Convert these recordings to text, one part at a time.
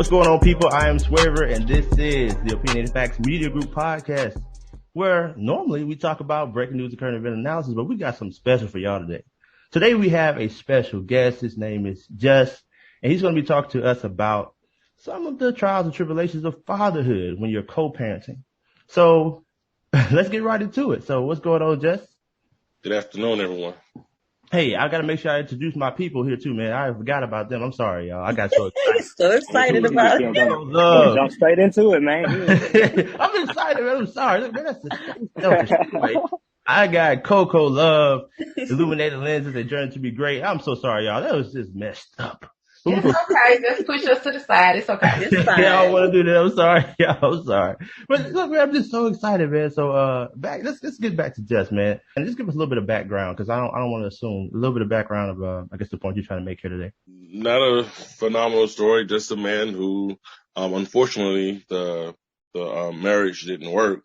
What's going on, people? I am Swerver, and this is the OpinionatedFacts Media Group podcast, where normally we talk about breaking news and current event analysis, but we got something special for y'all today. Today we have a special guest. His name is Just, and he's going to be talking to us about some of the trials and tribulations of fatherhood when you're co-parenting. So let's get right into it. So what's going on, Just? Good afternoon, everyone. Hey, I got to make sure I introduce my people here too, man. I forgot about them. I'm sorry, y'all. I got so excited. So excited about it. Jump straight into it, man. I'm excited, man. I'm sorry. Look, man, that's the selfish. Anyway, I got Coco Love, Illuminated Lenses, and Journey to Be Great. I'm so sorry, y'all. That was just messed up. It's okay. Just push us to the side. It's okay. It's fine. Yeah, I don't want to do that. I'm sorry. Yeah, I'm sorry. But look, man, I'm just so excited, man. So, let's get back to Jess, man, and just give us a little bit of background, because I don't want to assume a little bit of background of, I guess, the point you're trying to make here today. Not a phenomenal story, just a man who, unfortunately, the marriage didn't work.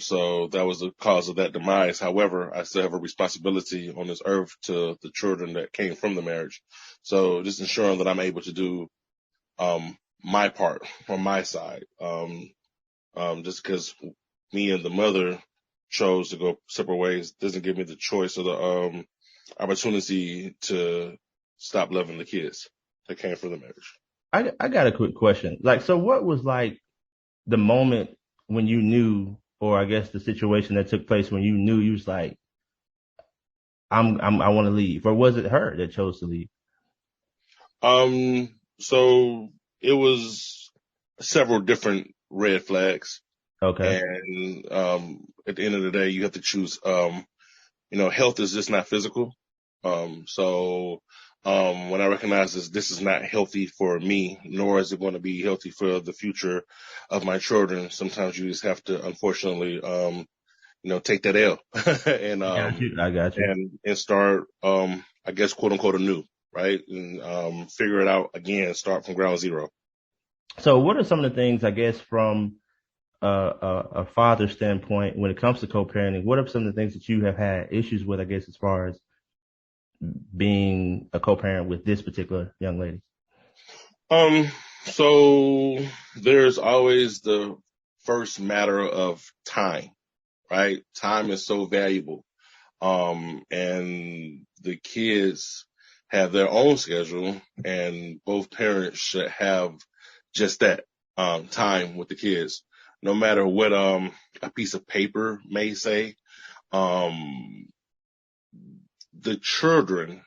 So that was the cause of that demise. However, I still have a responsibility on this earth to the children that came from the marriage. So just ensuring that I'm able to do, my part on my side. Just because me and the mother chose to go separate ways doesn't give me the choice or the, opportunity to stop loving the kids that came from the marriage. I got a quick question. Like, so what was like the moment when you knew, or I guess the situation that took place when you knew you was like, I want to leave, or was it her that chose to leave? So it was several different red flags. Okay. And, at the end of the day, you have to choose, health is just not physical. So when I recognize this is not healthy for me, nor is it going to be healthy for the future of my children, sometimes you just have to, unfortunately, take that L and, I got you. And start, I guess, quote unquote, anew, right? And, figure it out again, start from ground zero. So what are some of the things, I guess, from a father's standpoint when it comes to co-parenting? What are some of the things that you have had issues with, I guess, as far as being a co-parent with this particular young lady? So there's always the first matter of time, right? Time is so valuable. And the kids have their own schedule, and both parents should have just that, time with the kids. No matter what, a piece of paper may say, the children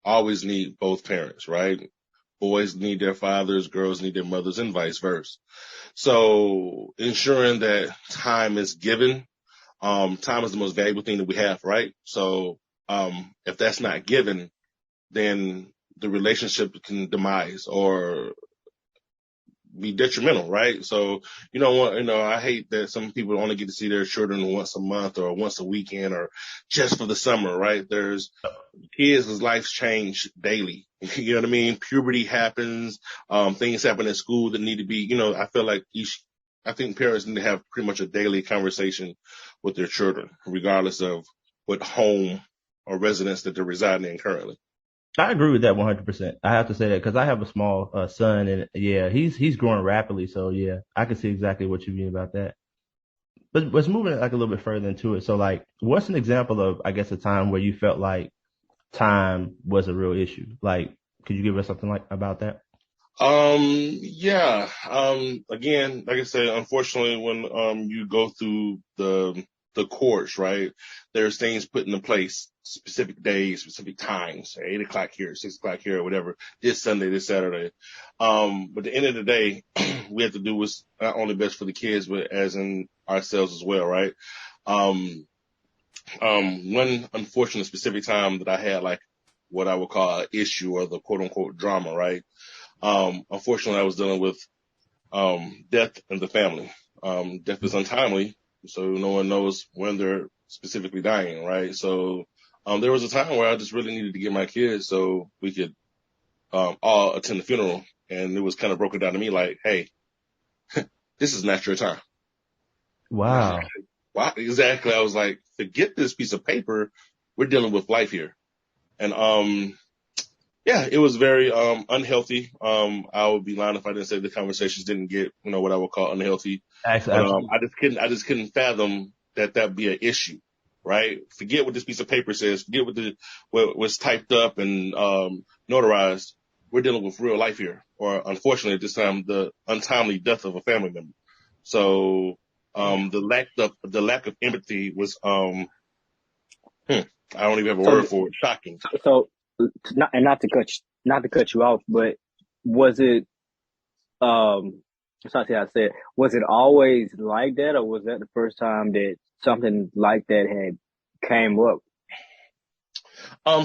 always need both parents, right? Boys need their fathers, girls need their mothers, and vice versa. So ensuring that time is given, time is the most valuable thing that we have, right? So, if that's not given, then the relationship can demise or be detrimental, right? So, I hate that some people only get to see their children once a month or once a weekend or just for the summer, right? There's kids' lives change daily. You know what I mean? Puberty happens, things happen at school that need to be, I feel like I think parents need to have pretty much a daily conversation with their children, regardless of what home or residence that they're residing in currently. I agree with that 100%. I have to say that because I have a small son, and yeah, he's growing rapidly. So yeah, I can see exactly what you mean about that. But let's move it like a little bit further into it. So like, what's an example of, I guess, a time where you felt like time was a real issue? Like, could you give us something like about that? Yeah. Again, like I said, unfortunately, when you go through the courts, right, there's things put into place, specific days, specific times, 8 o'clock here, 6 o'clock here, or whatever, this Sunday, this Saturday. But at the end of the day, we have to do what's not only best for the kids, but as in ourselves as well, right? One unfortunate specific time that I had, like, what I would call an issue or the quote unquote drama, right? Unfortunately, I was dealing with, death in the family. Death is untimely, so no one knows when they're specifically dying, right? So, there was a time where I just really needed to get my kids so we could, all attend the funeral. And it was kind of broken down to me like, hey, this is not your time. Wow. Wow. Exactly. I was like, forget this piece of paper. We're dealing with life here. And, Yeah, it was very unhealthy. I would be lying if I didn't say the conversations didn't get, what I would call unhealthy. Actually, But absolutely. I just couldn't fathom that that'd be an issue, right? Forget what this piece of paper says. Forget what was typed up and notarized. We're dealing with real life here, or unfortunately at this time, the untimely death of a family member. So the lack of empathy was I don't even have a So, word for it. Shocking. so, not to cut you off, but was it, so I said, was it always like that, or was that the first time that something like that had came up?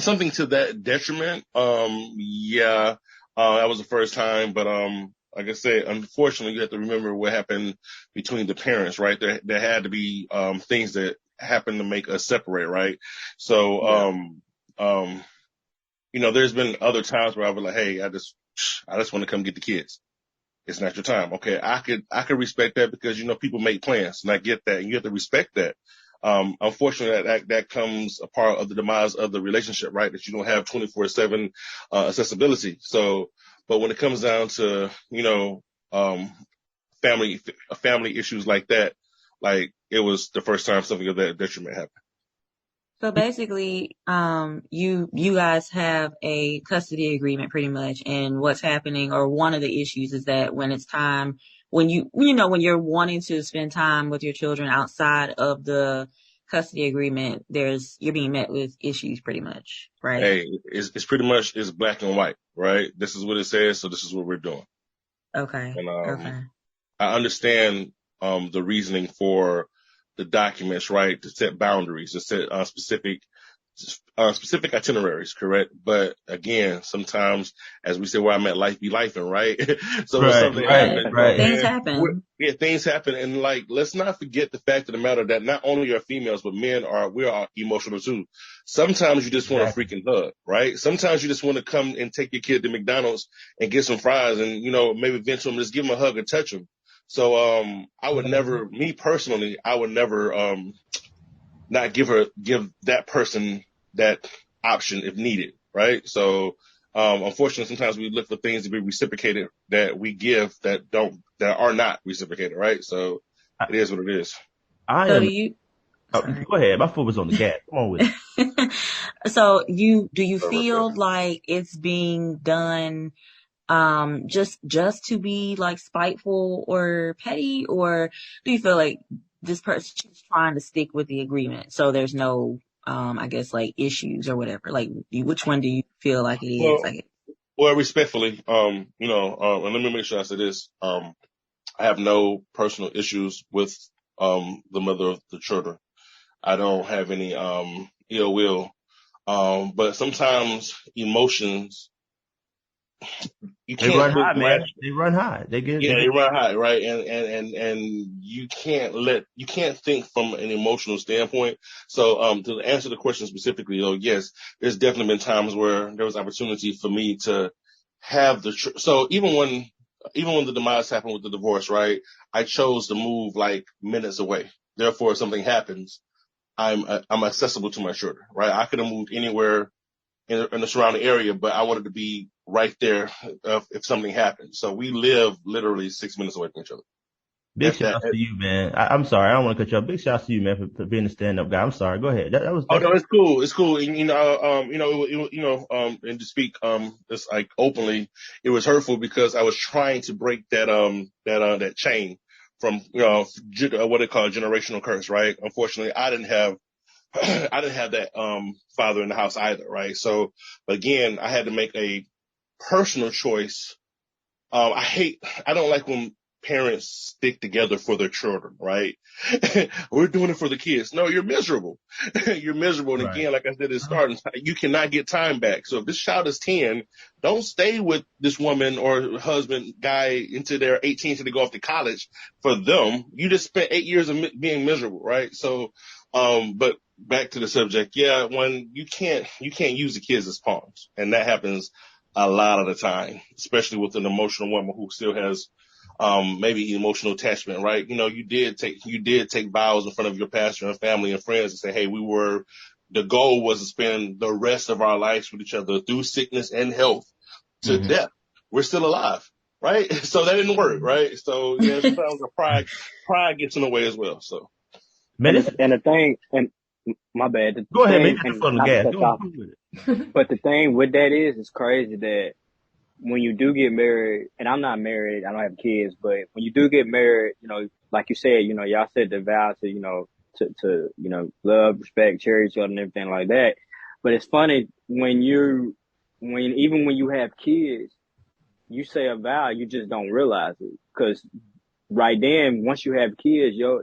Something to that detriment. Yeah, that was the first time, but like I said, unfortunately, you have to remember what happened between the parents, right? There had to be things that happened to make us separate, right? So, Yeah. there's been other times where I was like, hey, I just want to come get the kids. It's not your time. Okay. I could respect that because, people make plans and I get that and you have to respect that. Unfortunately that comes a part of the demise of the relationship, right? That you don't have 24/7, accessibility. So, but when it comes down to, um, family issues like that, like it was the first time something of that detriment happened. So basically, you guys have a custody agreement pretty much, and what's happening, or one of the issues is that when it's time, when when you're wanting to spend time with your children outside of the custody agreement, you're being met with issues pretty much, right? Hey, it's pretty much, it's black and white, right? This is what it says. So this is what we're doing. Okay. And, Okay. I understand the reasoning for the documents, right? To set boundaries, to set specific itineraries, correct? But again, sometimes, as we say, where I'm at, life be lifing, right? So when Right, something right, happens, right. Things man, happen. yeah, things happen, and like, let's not forget the fact of the matter that not only are females, but we are emotional too. Sometimes you just want a Exactly. freaking hug, right? Sometimes you just want to come and take your kid to McDonald's and get some fries, and maybe vent to them, just give them a hug and touch them. So I would never, me personally, I would never not give that person that option if needed, right? So unfortunately, sometimes we look for things to be reciprocated that we give that are not reciprocated, right? So it is what it is. I So do am. you? Sorry. Go ahead. My foot was on the gas. Come on with it. So do you So, feel like it's being done just to be like spiteful or petty, or do you feel like this person's trying to stick with the agreement so there's no I guess like issues or whatever, like which one do you feel like it is, well, like? respectfully, and let me make sure I say this. I have no personal issues with the mother of the children. I don't have any ill will. But sometimes emotions, you They can't run think high, man. rationally. They run high. Yeah, they run high, right? And you can't think from an emotional standpoint. So to answer the question specifically, though, yes, there's definitely been times where there was opportunity for me to have so even when the demise happened with the divorce, right? I chose to move like minutes away. Therefore, if something happens, I'm accessible to my children, right? I could have moved anywhere in the surrounding area, but I wanted to be right there if something happened. So we live literally 6 minutes away from each other. Big shout out to you, man. I'm sorry. I don't want to cut you off. Big shout out to you, man, for being a stand-up guy. I'm sorry. Go ahead. Oh no, it's cool. It's cool. And, and to speak, just like openly, it was hurtful because I was trying to break that chain from, what they call a generational curse, right? Unfortunately, I didn't have that, father in the house either, right? So again, I had to make a personal choice. I don't like when parents stick together for their children, right? We're doing it for the kids. No, you're miserable. You're miserable. And Right. again, like I said, it's starting. You cannot get time back. So if this child is 10, don't stay with this woman or husband guy into their 18 to go off to college for them. You just spent 8 years of being miserable, right? So, but back to the subject. Yeah, when you can't use the kids as pawns, and that happens a lot of the time, especially with an emotional woman who still has maybe emotional attachment, right? You did take vows in front of your pastor and family and friends and say, hey, we were the goal was to spend the rest of our lives with each other through sickness and health to death. We're still alive, right? So that didn't work, right? So yeah, sometimes the pride gets in the way as well. So, Man, and the thing, and my bad. The go ahead, man. thing, You got your and foot on the not to gas. cut Go you off, with it. but the thing with that is, it's crazy that when you do get married, and I'm not married, I don't have kids, but when you do get married, you know, like you said, you know, y'all said the vow to, you know, to you know, love, respect, cherish each other and everything like that. But it's funny when even when you have kids, you say a vow, you just don't realize it. Because right then, once you have kids, your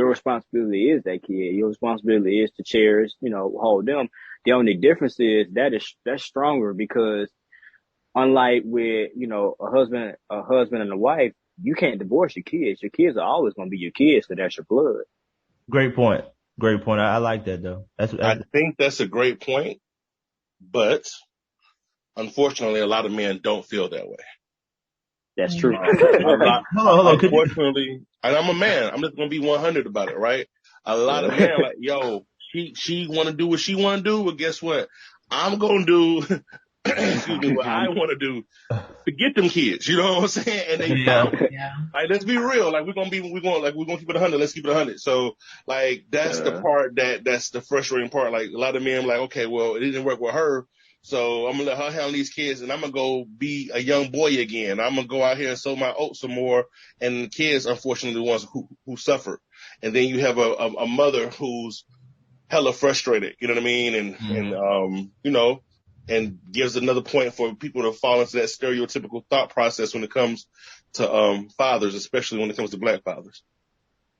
responsibility is that kid. Your responsibility is to cherish, you know, hold them. The only difference is that's stronger because unlike with, you know, a husband and a wife, you can't divorce your kids. Your kids are always going to be your kids because that's your blood. Great point. Great point. I like that though. I think that's a great point, but unfortunately, a lot of men don't feel that way. That's true. Hold on. Unfortunately, and I'm a man. I'm just gonna be 100 about it, right? A lot of men are like, yo, she want to do what she want to do, but guess what? I'm gonna do, excuse me, what I want to do. Forget them kids, you know what I'm saying? And they don't. Like, let's be real. Like, we're gonna keep it 100. Let's keep it 100. So, like, that's the part that's the frustrating part. Like, a lot of men are like, okay, well, it didn't work with her. So I'm gonna let her handle these kids, and I'm gonna go be a young boy again. I'm gonna go out here and sow my oats some more. And the kids, unfortunately, the ones who suffer. And then you have a mother who's hella frustrated. You know what I mean? And you know, and gives another point for people to fall into that stereotypical thought process when it comes to fathers, especially when it comes to black fathers.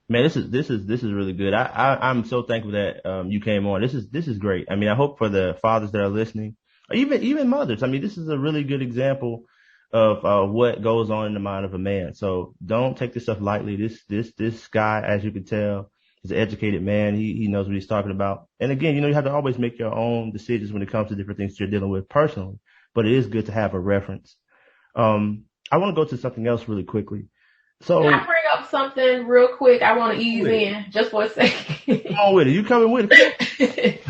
Man, this is really good. I'm so thankful that you came on. This is great. I mean, I hope for the fathers that are listening, or even mothers. I mean, this is a really good example of what goes on in the mind of a man. So don't take this stuff lightly. This guy, as you can tell, is an educated man. He knows what he's talking about. And again, you know, you have to always make your own decisions when it comes to different things that you're dealing with personally. But it is good to have a reference. I want to go to something else really quickly. So can I bring up something real quick? I want to ease in just for a second. Come on with it. You coming with it?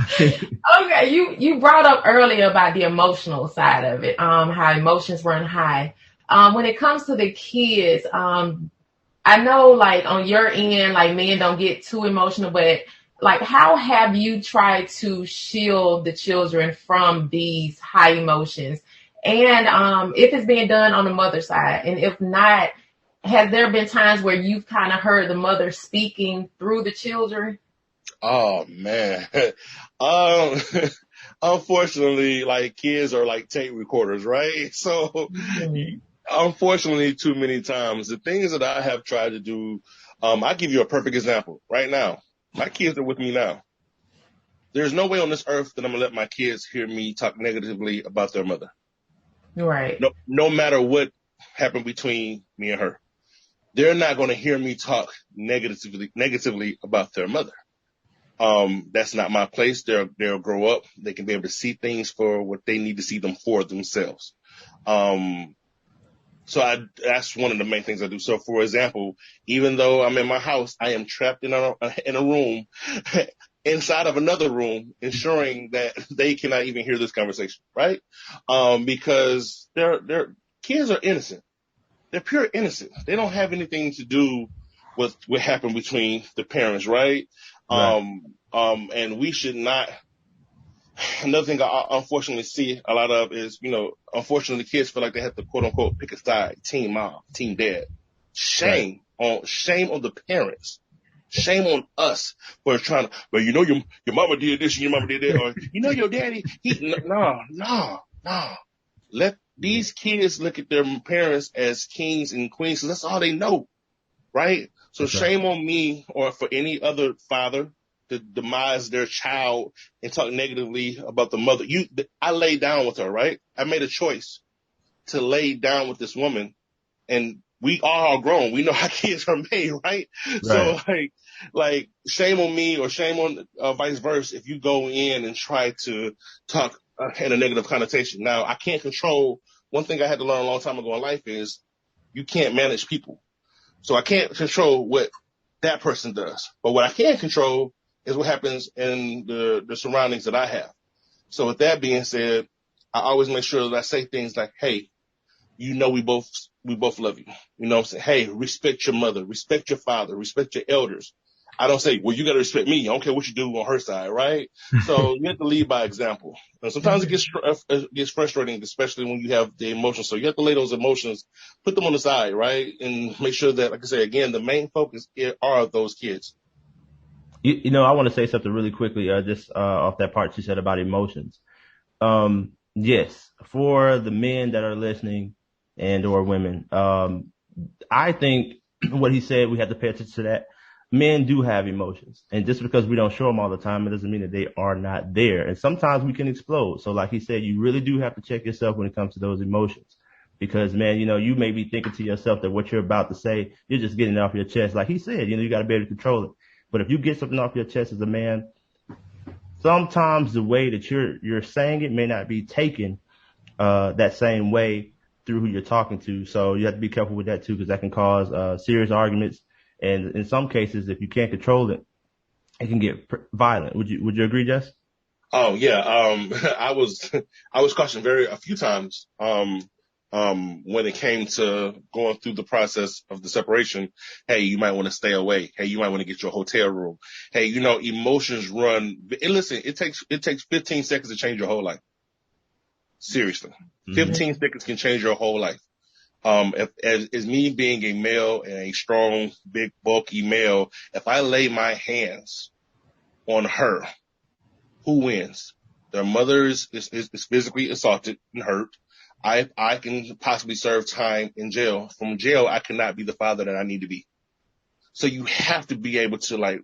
Okay, you brought up earlier about the emotional side of it, how emotions run high. When it comes to the kids, I know like on your end, like men don't get too emotional, but like how have you tried to shield the children from these high emotions? And if it's being done on the mother side, and if not, has there been times where you've kind of heard the mother speaking through the children? Oh man. Unfortunately, like kids are like tape recorders, right? So unfortunately, too many times the things that I have tried to do, I'll give you a perfect example right now. My kids are with me now. There's no way on this earth that I'm gonna let my kids hear me talk negatively about their mother. Right. No matter what happened between me and her. They're not going to hear me talk negatively about their mother. That's not my place. They'll grow up. They can be able to see things for what they need to see them for themselves. So that's one of the main things I do. So for example, even though I'm in my house, I am trapped in a room inside of another room, ensuring that they cannot even hear this conversation, right? Because their kids are innocent. They're pure innocent. They don't have anything to do with what happened between the parents, right? And we should not. Another thing I unfortunately see a lot of is, you know, unfortunately kids feel like they have to quote unquote pick a side, team mom, team dad. Shame on the parents. Shame on us for trying to, well, you know, your mama did this and your mama did that, or you know, your daddy, no. Let these kids look at their parents as kings and queens, because that's all they know, right? So shame on me or for any other father to demise their child and talk negatively about the mother. I laid down with her, right? I made a choice to lay down with this woman, and we all are grown. We know how kids are made, right? So like shame on me or shame on vice versa if you go in and try to talk in a negative connotation. Now, I can't control. One thing I had to learn a long time ago in life is you can't manage people. So I can't control what that person does. But what I can control is what happens in the surroundings that I have. So with that being said, I always make sure that I say things like, hey, we both love you. You know what I'm saying? Hey, respect your mother, respect your father, respect your elders. I don't say, well, you got to respect me. I don't care what you do on her side, right? So you have to lead by example. And sometimes it gets frustrating, especially when you have the emotions. So you have to lay those emotions, put them on the side, right? And make sure that, like I say, again, the main focus are those kids. You know, I want to say something really quickly, just off that part you said about emotions. Yes, for the men that are listening and or women, I think what he said, we have to pay attention to that. Men do have emotions, and just because we don't show them all the time, it doesn't mean that they are not there. And sometimes we can explode. So like he said, you really do have to check yourself when it comes to those emotions, because man, you know, you may be thinking to yourself that what you're about to say, you're just getting it off your chest. Like he said, you know, you got to be able to control it. But if you get something off your chest as a man, sometimes the way that you're saying it may not be taken that same way through who you're talking to. So you have to be careful with that too, because that can cause serious arguments. And in some cases, if you can't control it, it can get violent. Would you agree, Jess? Oh yeah. I was cautioned a few times when it came to going through the process of the separation. Hey, you might want to stay away. Hey, you might want to get your hotel room. Hey, you know, emotions run. And listen, it takes 15 seconds to change your whole life. Seriously, 15 seconds can change your whole life. As me being a male and a strong, big, bulky male, if I lay my hands on her, who wins? Their mother is physically assaulted and hurt. I can possibly serve time in jail. From jail, I cannot be the father that I need to be. So you have to be able to like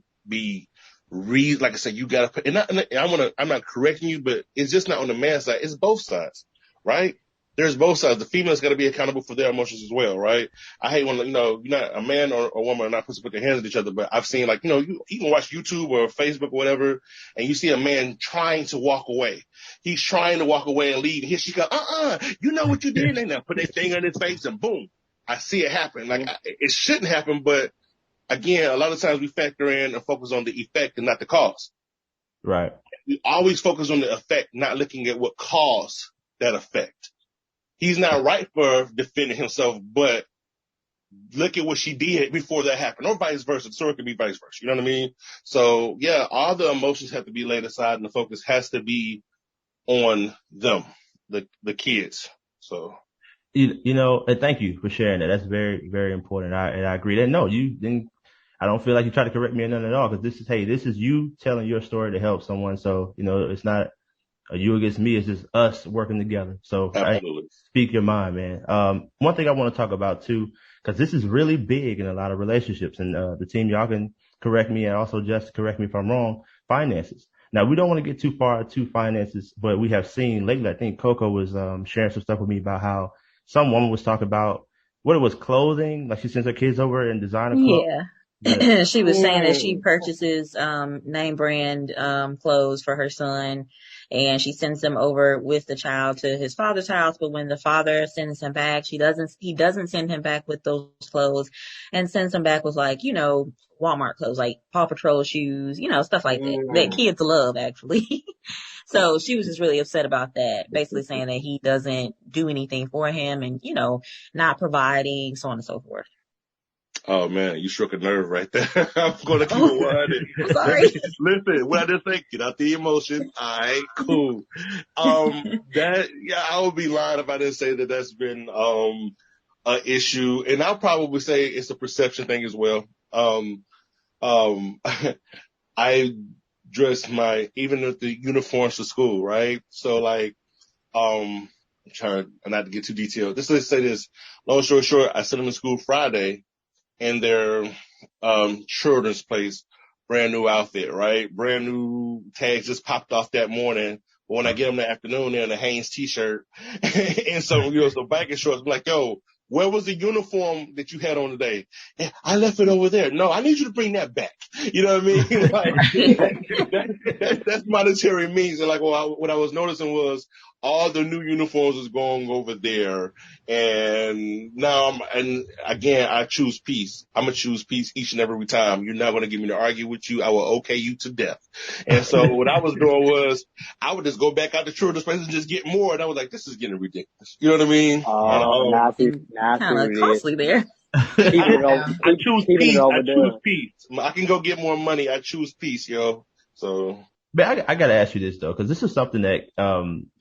I said, you gotta put, I'm not correcting you, but it's just not on the man's side. It's both sides, right? There's both sides. The female's got to be accountable for their emotions as well, right? I hate when, you know, you're not a man or a woman are not supposed to put their hands at each other, but I've seen, like, you know, you can watch YouTube or Facebook or whatever, and you see a man trying to walk away. He's trying to walk away and leave. And here she goes, you know what you did? And they put their finger in his face and boom. I see it happen. Like, it shouldn't happen, but again, a lot of times we factor in and focus on the effect and not the cause. Right. We always focus on the effect, not looking at what caused that effect. He's not right for defending himself, but look at what she did before that happened, or vice versa. The story could be vice versa. You know what I mean? So yeah, all the emotions have to be laid aside, and the focus has to be on them, the kids. So, you know, and thank you for sharing that. That's very, very important. I agree. And no, you didn't. I don't feel like you try to correct me or nothing at all, because this is you telling your story to help someone. So, you know, it's not you against me. It's just us working together. So speak your mind, man. One thing I want to talk about too, because this is really big in a lot of relationships, and the team, y'all can correct me, and also just correct me if I'm wrong. Finances. Now, we don't want to get too far to finances, but we have seen lately, I think Coco was sharing some stuff with me about how some woman was talking about what it was, clothing, like she sends her kids over and designer clothes. Yeah. She was saying that she purchases name brand clothes for her son, and she sends them over with the child to his father's house. But when the father sends him back, he doesn't send him back with those clothes, and sends him back with, like, you know, Walmart clothes, like Paw Patrol shoes, you know, stuff like that kids love, actually. So she was just really upset about that, basically saying that he doesn't do anything for him, and, you know, not providing, so on and so forth. Oh man, you struck a nerve right there. I'm going to keep it 100. Sorry. Listen, what I just say, get out the emotion. All right, cool. I would be lying if I didn't say that that's been an issue, and I'll probably say it's a perception thing as well. I dress even with the uniforms for school, right? So like, I'm trying not to get too detailed. Let's say this. Long story short, I sent them to school Friday in their children's place, brand new outfit, right? Brand new tags just popped off that morning. But when I get them in the afternoon, they're in a Hanes t-shirt and some biking shorts. I'm like, yo, where was the uniform that you had on today? Yeah, I left it over there. No, I need you to bring that back. You know what I mean? Like, that's monetary means. And like, what I was noticing was all the new uniforms is going over there. And now I choose peace. I'm going to choose peace each and every time. You're not going to get me to argue with you. I will okay you to death. And so what I was doing was I would just go back out to children's place and just get more. And I was like, this is getting ridiculous. You know what I mean? Now I see Kind of what it is. costly there. I choose peace. I choose there. peace. I can go get more money. I choose peace, yo. So, but I got to ask you this though, because this is something that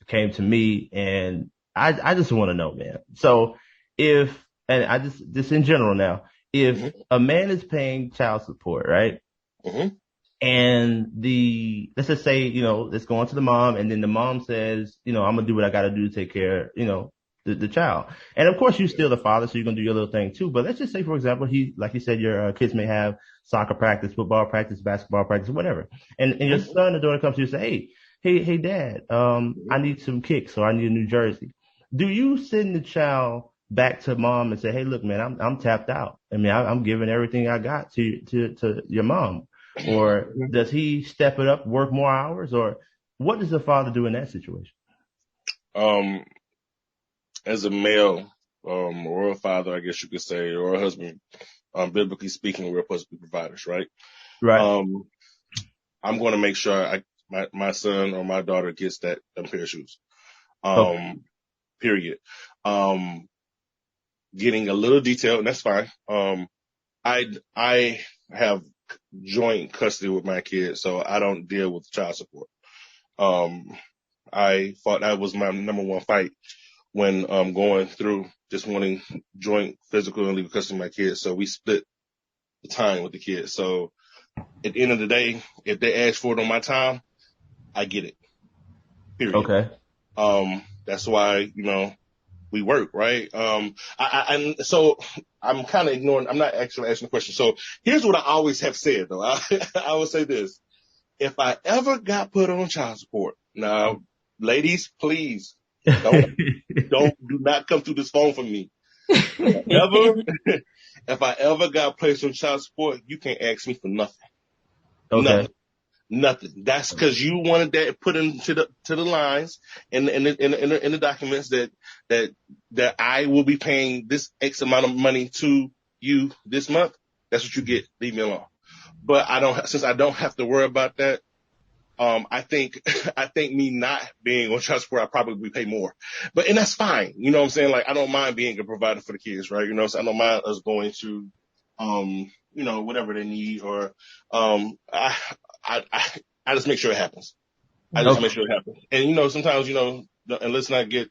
came to me, and I just want to know, man. So just in general now, if a man is paying child support, right? And let's just say, it's going to the mom, and then the mom says, I'm gonna do what I got to do to take care, the child. And of course, you're still the father, so you're gonna do your little thing too. But let's just say, for example, like you said, your kids may have soccer practice, football practice, basketball practice, whatever. And your son or daughter comes to you and say, hey, dad, I need some kicks, or I need a new jersey. Do you send the child back to mom and say, hey, look, man, I'm tapped out. I mean, I'm giving everything I got to your mom. Or does he step it up, work more hours, or what does the father do in that situation? As a male, or a father, I guess you could say, or a husband, biblically speaking, we're supposed to be providers, right? Right. I'm going to make sure my son or my daughter gets that pair of shoes. Period. Getting a little detail, and that's fine. I have joint custody with my kids, so I don't deal with child support. I thought that was my number one fight when going through just wanting joint physical and legal custody of my kids. So we split the time with the kids. So at the end of the day, if they ask for it on my time, I get it. Period. Okay. That's why, we work, right? So I'm kind of ignoring, I'm not actually asking the question. So here's what I always have said though. I will say this. If I ever got put on child support, now ladies, please do not come through this phone for me. If I ever got placed on child support, you can't ask me for nothing. Okay. Nothing. That's because you wanted that put into the lines in the documents that I will be paying this X amount of money to you this month. That's what you get. Leave me alone. But since I don't have to worry about that. I think me not being on child support, I probably pay more, and that's fine. You know what I'm saying? Like, I don't mind being a provider for the kids, right? So I don't mind us going to, whatever they need, or, I just make sure it happens. I just make sure it happens. And, sometimes, and let's not get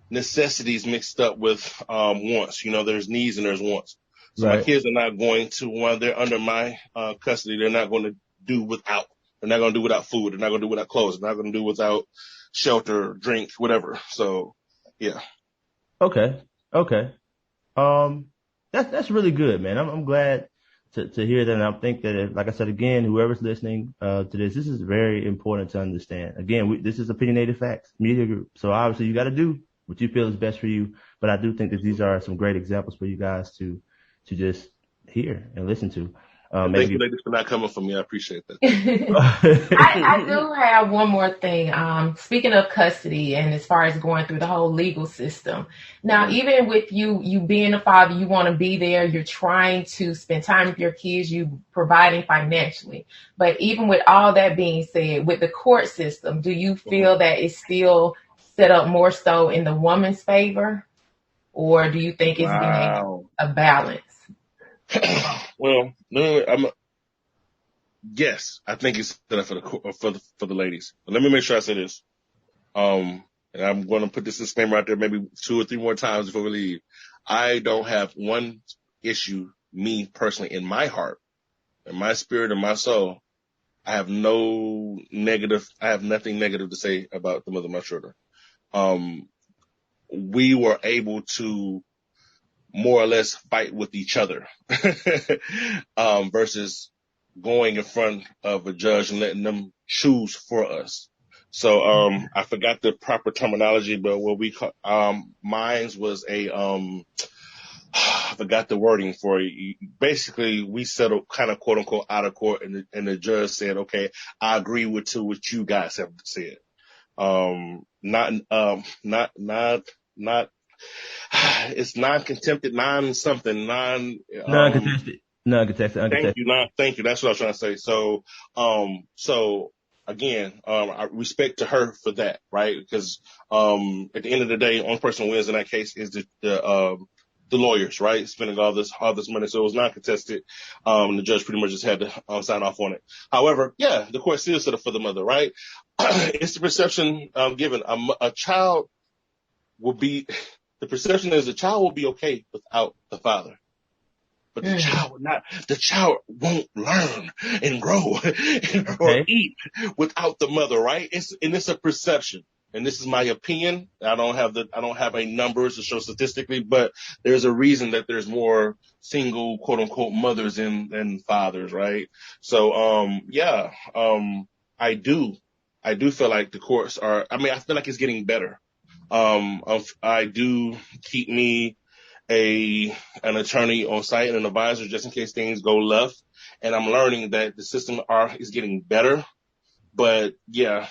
necessities mixed up with, wants. There's needs and there's wants. So right. My kids are not going to, while they're under my, custody, they're not going to do without. They're not going to do without food. They're not going to do without clothes. They're not going to do without shelter, drink, whatever. So, yeah. Okay. That's really good, man. I'm glad to hear that. And I think that, like I said, again, whoever's listening to this is very important to understand. Again, this is Opinionated Facts Media Group. So obviously you got to do what you feel is best for you. But I do think that these are some great examples for you guys to just hear and listen to. Thank you, ladies, for not coming for me. I appreciate that. I do have one more thing. Speaking of custody, and as far as going through the whole legal system. Now, even with you being a father, you want to be there. You're trying to spend time with your kids. You providing financially. But even with all that being said, with the court system, do you feel that it's still set up more so in the woman's favor, or do you think it's being a balance? Well, yes, I think it's set up for the ladies. But let me make sure I say this. And I'm going to put this disclaimer out there maybe 2 or 3 more times before we leave. I don't have one issue, me personally, in my heart, in my spirit, and my soul. I have nothing negative to say about the mother of my children. We were able to more or less fight with each other versus going in front of a judge and letting them choose for us. So I forgot the proper terminology, but what we call mine's was I forgot the wording for it. Basically, we settled kind of quote unquote out of court, and the judge said, "Okay, I agree with what you guys have said." Not it's non-contempted, non-something, Non-contested. Non-contested. thank Uncontested. you, thank you. That's what I was trying to say. So again, I respect to her for that, right? Because, at the end of the day, only person who wins in that case is the lawyers, right? Spending all this money. So it was non-contested. The judge pretty much just had to sign off on it. However, yeah, the court still set up for the mother, right? It's the perception, given a child will be, the perception is the child will be okay without the father. But the child won't learn and grow or eat without the mother, right? It's a perception. And this is my opinion. I don't have any numbers to show statistically, but there's a reason that there's more single quote unquote mothers than fathers, right? So, I do feel like the courts I feel like it's getting better. I do keep me an attorney on site and an advisor just in case things go left. And I'm learning that the system is getting better. But yeah,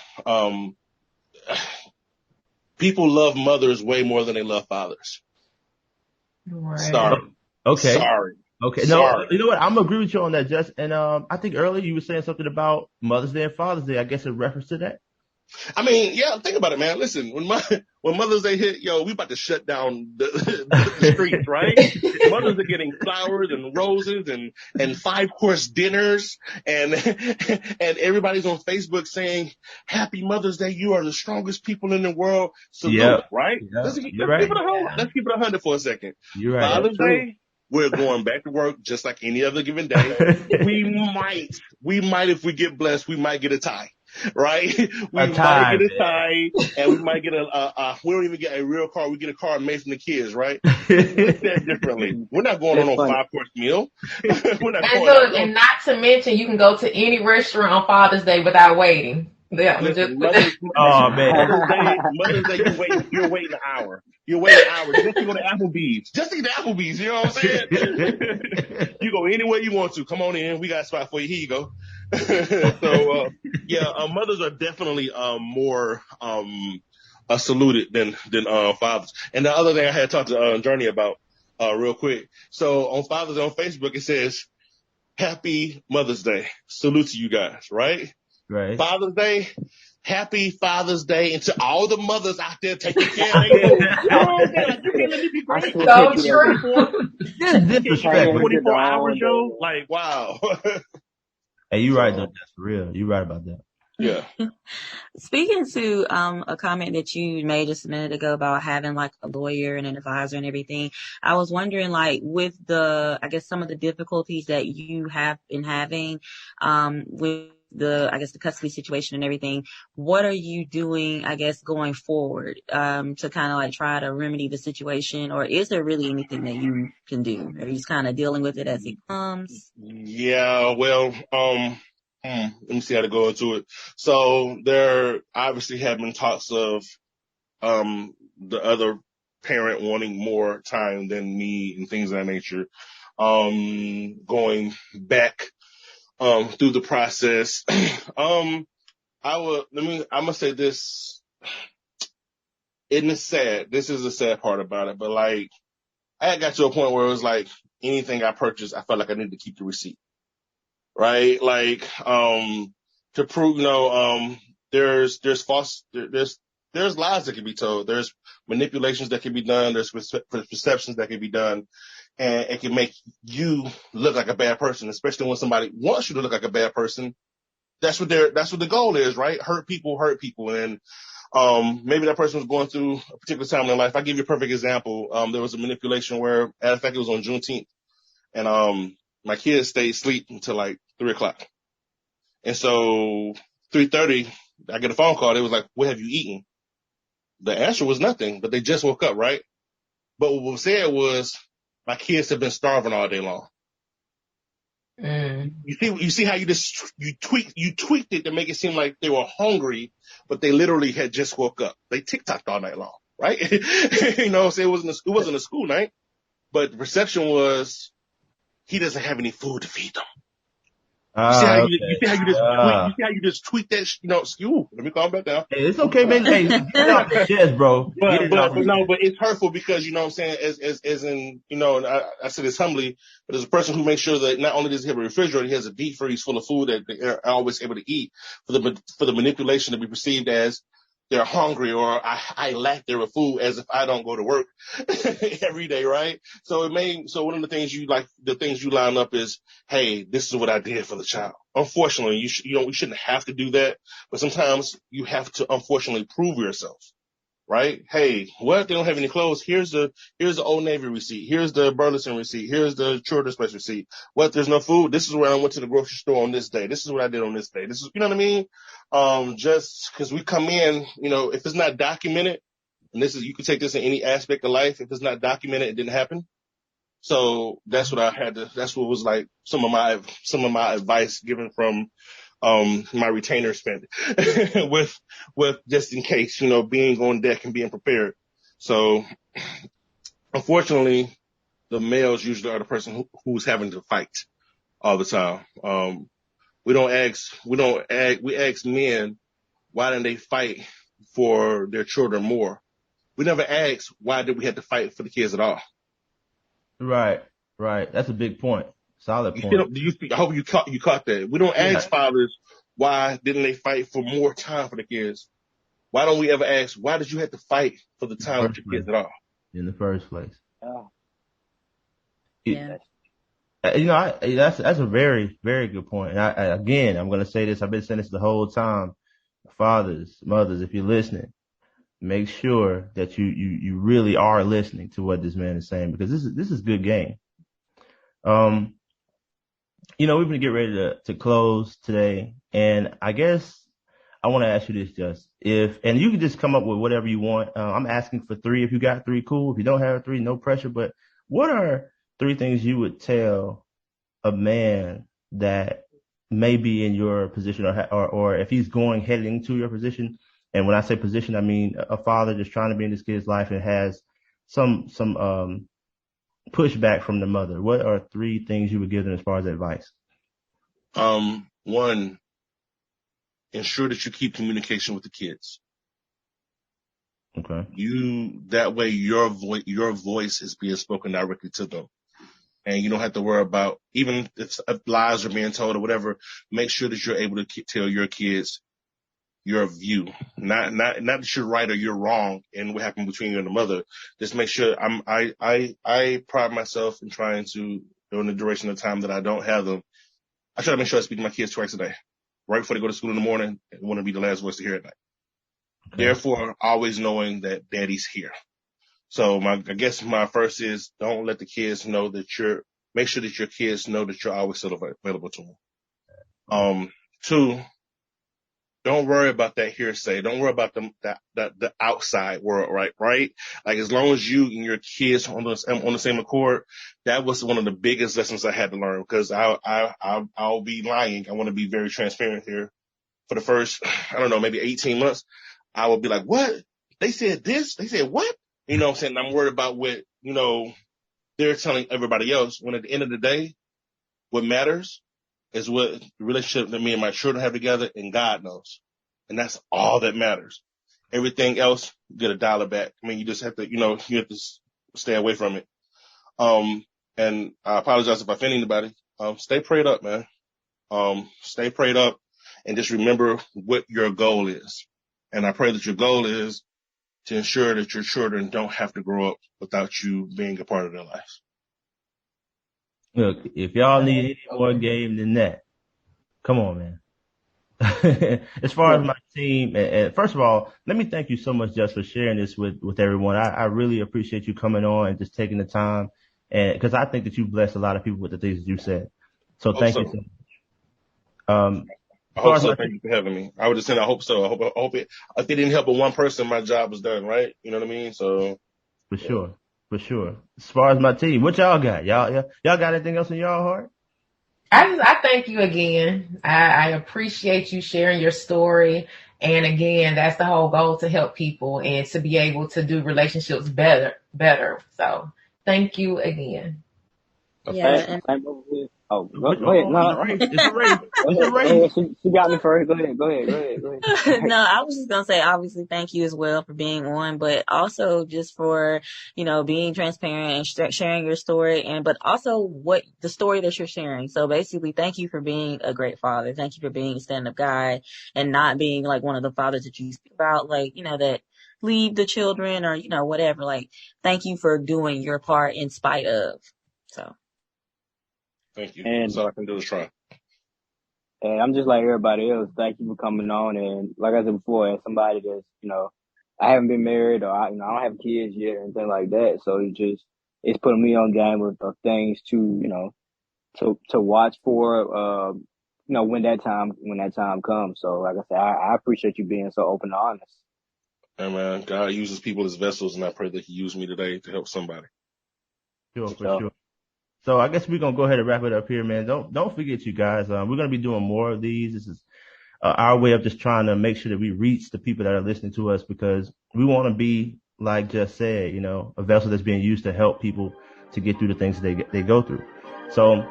people love mothers way more than they love fathers. Right. Sorry. Okay. Sorry. Okay. No, you know what? I'm gonna agree with you on that, Just. And I think earlier you were saying something about Mother's Day and Father's Day. I guess in reference to that. I mean, yeah, think about it, man. Listen, when Mother's Day hit, we about to shut down the streets, right? Mothers are getting flowers and roses and 5-course dinners and everybody's on Facebook saying, "Happy Mother's Day. You are the strongest people in the world." Salute, right? Yep. Let's keep it 100 for a second. You're right. Father's Day, we're going back to work just like any other given day. We might, if we get blessed, we might get a tie. Right? We might get a tie, and we might get we don't even get a real car. We get a car made from the kids, right? Look at that differently. We're not going on a 5-course meal. And not to mention, you can go to any restaurant on Father's Day without waiting. Yeah, Listen, man. Mother's Day, you're waiting an hour. You're waiting an hour just to go to Applebee's. Just to get to Applebee's, you know what I'm saying? You go anywhere you want to. Come on in. We got a spot for you. Here you go. So, mothers are definitely more saluted than fathers. And the other thing I had talked to Journey about real quick. So on Father's Day on Facebook, it says, "Happy Mother's Day. Salute to you guys," right? Right. Father's Day, happy Father's Day, and to all the mothers out there taking care of their So true. Disrespect. 24 hours, yo. Like, wow. Hey, you right though. That's real. You right about that. Yeah. Speaking to a comment that you made just a minute ago about having like a lawyer and an advisor and everything, I was wondering, like, with some of the difficulties that you have been having with the custody situation and everything, what are you doing, going forward to kind of like try to remedy the situation? Or is there really anything that you can do? Are you just kind of dealing with it as it comes? Yeah, well, let me see how to go into it. So there obviously have been talks of the other parent wanting more time than me and things of that nature. Going back through the process. I'm gonna say this. And it's sad. This is the sad part about it, but like, I had got to a point where it was like, anything I purchased, I felt like I needed to keep the receipt. Right? Like, to prove, there's lies that can be told. There's manipulations that can be done. There's perceptions that can be done. And it can make you look like a bad person, especially when somebody wants you to look like a bad person. That's what the goal is, right? Hurt people. And, maybe that person was going through a particular time in their life. I'll give you a perfect example. There was a manipulation where, in fact, it was on Juneteenth. And, my kids stayed asleep until like 3:00. And so 3:30, I get a phone call. They was like, "What have you eaten?" The answer was nothing, but they just woke up, right? But what was said was, "My kids have been starving all day long." You see how you tweaked it to make it seem like they were hungry, but they literally had just woke up. They TikToked all night long, right? So it wasn't a school night, but the perception was, he doesn't have any food to feed them. You see how you Okay. see how you just tweak that let me calm back down. Hey, it's okay, man. Hey, get it off your chest, bro. Get it off your chest. But it's hurtful because, you know what I'm saying, as in, and I say this humbly, but as a person who makes sure that not only does he have a refrigerator, he has a deep freeze full of food that they're always able to eat for the manipulation to be perceived as they're hungry or I lack their food, as if I don't go to work every day, right? So one of the things you line up is, hey, this is what I did for the child. Unfortunately, you shouldn't have to do that, but sometimes you have to unfortunately prove yourself, right? Hey, what? They don't have any clothes. Here's the Old Navy receipt. Here's the Burleson receipt. Here's the Children's Place receipt. What? There's no food. This is where I went to the grocery store on this day. This is what I did on this day. This is, you know what I mean? Just because we come in, if it's not documented, and you can take this in any aspect of life. If it's not documented, it didn't happen. So that's what that's what was like some of my advice given from my retainer spent with just in case, being on deck and being prepared. So unfortunately, the males usually are the person who's having to fight all the time. We ask men, why didn't they fight for their children more? We never ask, why did we have to fight for the kids at all? Right. That's a big point. Solid point. I hope you caught that. We don't ask fathers, why didn't they fight for more time for the kids? Why don't we ever ask, why did you have to fight for the time with your kids at all? In the first place. Oh. Yeah. That's a very, very good point. And I'm going to say this. I've been saying this the whole time. Fathers, mothers, if you're listening, make sure that you really are listening to what this man is saying, because this is good game. We've been getting ready to close today, and I guess I want to ask you this, and you can just come up with whatever you want. I'm asking for 3. If you got 3, cool. If you don't have 3, no pressure. But what are 3 things you would tell a man that may be in your position, or if he's heading to your position? And when I say position, I mean a father just trying to be in this kid's life and has some pushback from the mother. What are 3 things you would give them as far as advice? 1, ensure that you keep communication with the kids. Okay. That way your voice is being spoken directly to them. And you don't have to worry about, even if lies are being told or whatever, make sure that you're able to tell your kids your view. Not that you're right or you're wrong and what happened between you and the mother. Just make sure I pride myself in trying to, during the duration of time that I don't have them, I try to make sure I speak to my kids twice a day. Right before they go to school in the morning, I want to be the last voice to hear at night. Okay. Therefore, always knowing that daddy's here. So I guess my first is, don't let the kids know that make sure that your kids know that you're always still available to them. 2, don't worry about that hearsay. Don't worry about the outside world, right? Like, as long as you and your kids on the same accord, that was one of the biggest lessons I had to learn, because I'll be lying. I want to be very transparent here. For the first, I don't know, maybe 18 months, I would be like, what? They said this? They said what? You know what I'm saying? I'm worried about what, they're telling everybody else, when at the end of the day, what matters is what the relationship that me and my children have together, and God knows. And that's all that matters. Everything else, you got to dial it back. I mean, you just have to, you have to stay away from it. And I apologize if I offend anybody. Stay prayed up, man. Stay prayed up, and just remember what your goal is. And I pray that your goal is to ensure that your children don't have to grow up without you being a part of their lives. Look, if y'all need any more game than that, come on, man. As far as my team, and first of all, let me thank you so much just for sharing this with everyone. I really appreciate you coming on and just taking the time, and because I think that you blessed a lot of people with the things that you said. So thank you so much. I hope so. Thank you for having me. I would just say I hope so. I hope it. If it didn't help with one person, my job was done, right? You know what I mean? So for sure. As far as my team, what y'all got? Y'all got anything else in y'all heart? I thank you again. I appreciate you sharing your story. And again, that's the whole goal, to help people and to be able to do relationships better. So thank you again. Yeah, Same over here. Oh, go Which- ahead. oh, No, it's a race. go It's a ahead. Go race. ahead. She got me first. Go ahead. no, I was just gonna say, obviously, thank you as well for being on, but also just for, being transparent and sharing your story, but also what the story that you're sharing. So basically, thank you for being a great father. Thank you for being a stand-up guy and not being like one of the fathers that you speak about, like, that leave the children or, whatever. Like, thank you for doing your part in spite of. So. Thank you. And That's all I can do is try. And I'm just like everybody else. Thank you for coming on. And like I said before, as somebody that's, I haven't been married or I don't have kids yet or anything like that. So it's putting me on game of things to, to watch for, when that time comes. So like I said, I appreciate you being so open and honest. And man, God uses people as vessels, and I pray that He used me today to help somebody. Sure, for sure. So I guess we're gonna go ahead and wrap it up here, man. Don't forget, you guys. We're gonna be doing more of these. This is our way of just trying to make sure that we reach the people that are listening to us, because we want to be, like Just said, a vessel that's being used to help people to get through the things that they go through. So,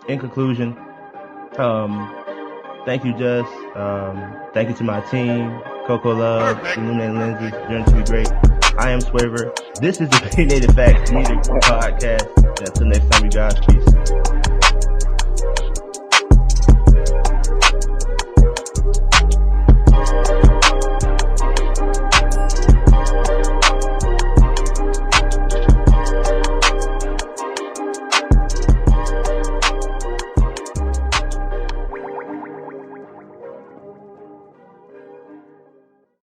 in conclusion, thank you, Just. Thank you to my team, Coco Love, Illuminated Lenses, Journey to Be Great. I am Swaver. This is the Opinionated Facts Media Group Podcast. Until next time, you guys. Peace.